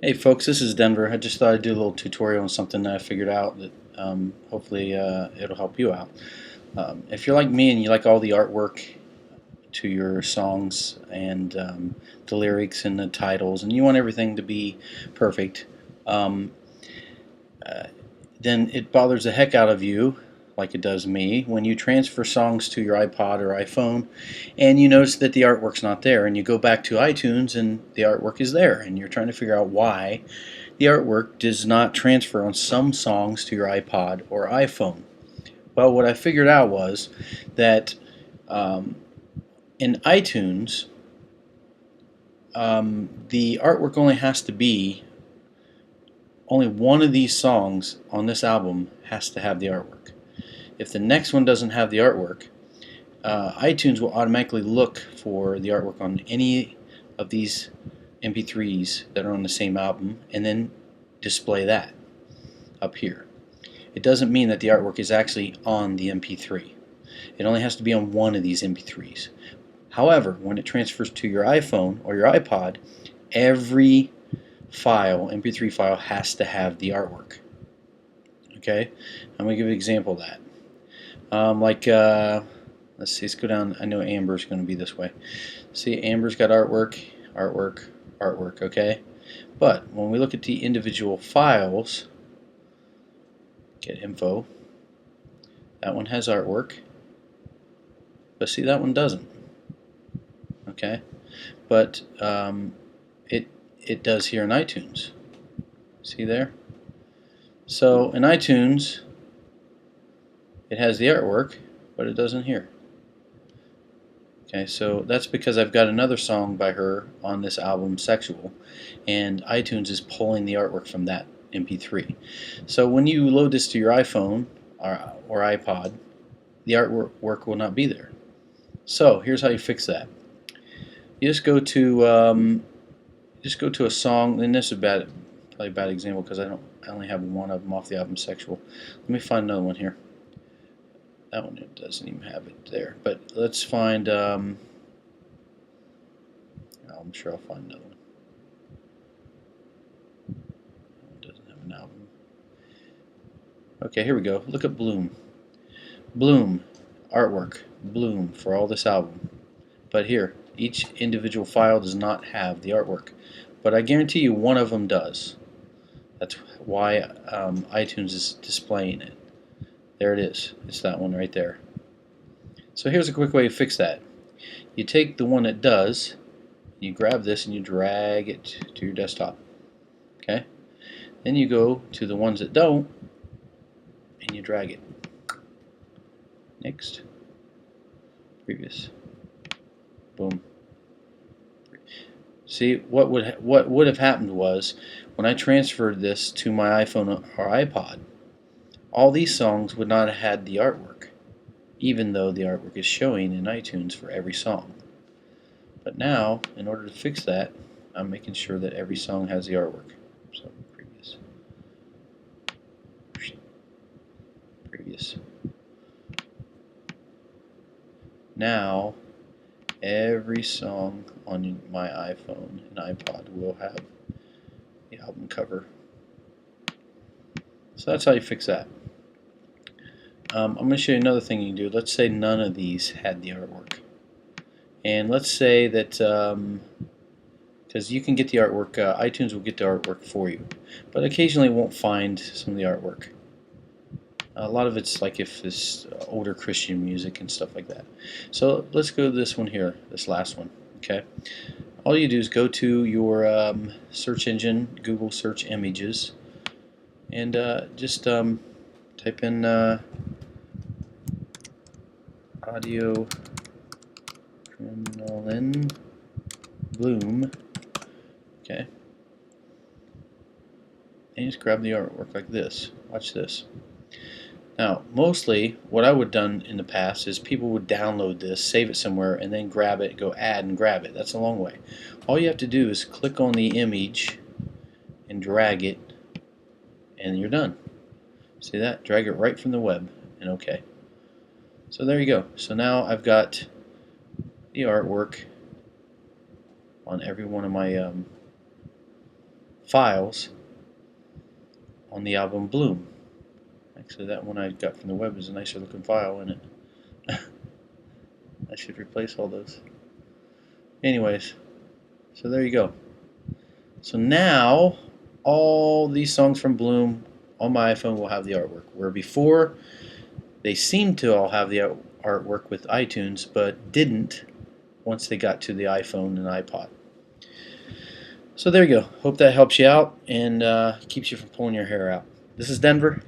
Hey folks, this is Denver. I just thought I'd do a little tutorial on something that I figured out that hopefully it'll help you out. If you're like me and you like all the artwork to your songs and the lyrics and the titles and you want everything to be perfect, um, uh, then it bothers the heck out of you, like it does me, when you transfer songs to your iPod or iPhone and you notice that the artwork's not there, and you go back to iTunes and the artwork is there, and you're trying to figure out why the artwork does not transfer on some songs to your iPod or iPhone. Well, what I figured out was that um, in iTunes, the artwork only has to be only one of these songs on this album has to have the artwork. If the next one doesn't have the artwork, iTunes will automatically look for the artwork on any of these MP3s that are on the same album and then display that up here. It doesn't mean that the artwork is actually on the MP3. It only has to be on one of these MP3s. However, when it transfers to your iPhone or your iPod, every file, MP3 file, has to have the artwork. Okay? I'm going to give you an example of that. Let's see, let's go down. I know Amber's going to be this way. See, Amber's got artwork, artwork, artwork, okay? But when we look at the individual files, get info, that one has artwork, but see, that one doesn't. Okay, but it does here in iTunes. See there? So in iTunes, it has the artwork, but it doesn't here. Okay, so that's because I've got another song by her on this album, Sexual, and iTunes is pulling the artwork from that MP3. So when you load this to your iPhone or iPod, the artwork will not be there. So here's how you fix that. You just go to a song, and this is probably a bad example because I only have one of them off the album Sexual. Let me find another one here. That one, it doesn't even have it there. But let's find. I'm sure I'll find another one. It doesn't have an album. Okay, here we go. Look at Bloom. Bloom, artwork, Bloom for all this album. But here, each individual file does not have the artwork. But I guarantee you one of them does. That's why iTunes is displaying it. There it is. It's that one right there. So here's a quick way to fix that. You take the one that does, you grab this and you drag it to your desktop. Okay? Then you go to the ones that don't and you drag it. Next. Previous. Boom. See, what would have happened was when I transferred this to my iPhone or iPod, all these songs would not have had the artwork, even though the artwork is showing in iTunes for every song. But now, in order to fix that, I'm making sure that every song has the artwork. So, previous. Now, every song on my iPhone and iPod will have the album cover. So that's how you fix that. I'm going to show you another thing you can do. Let's say none of these had the artwork. And let's say that, because you can get the artwork, iTunes will get the artwork for you. But occasionally it won't find some of the artwork. A lot of it's like if it's older Christian music and stuff like that. So let's go to this one here, this last one. Okay. All you do is go to your search engine, Google search images, and just type in audio crinoline Bloom. Okay. And just grab the artwork like this. Watch this. Now, mostly what I would have done in the past is people would download this, save it somewhere, and then grab it, go add and grab it. That's a long way. All you have to do is click on the image and drag it, and you're done. See that? Drag it right from the web, and OK. So there you go. So now I've got the artwork on every one of my files on the album Bloom. Actually, that one I got from the web is a nicer looking file in it. I should replace all those. Anyways, so there you go. So now all these songs from Bloom on my iPhone will have the artwork, where before they seemed to all have the artwork with iTunes, but didn't once they got to the iPhone and iPod. So there you go. Hope that helps you out and keeps you from pulling your hair out. This is Denver.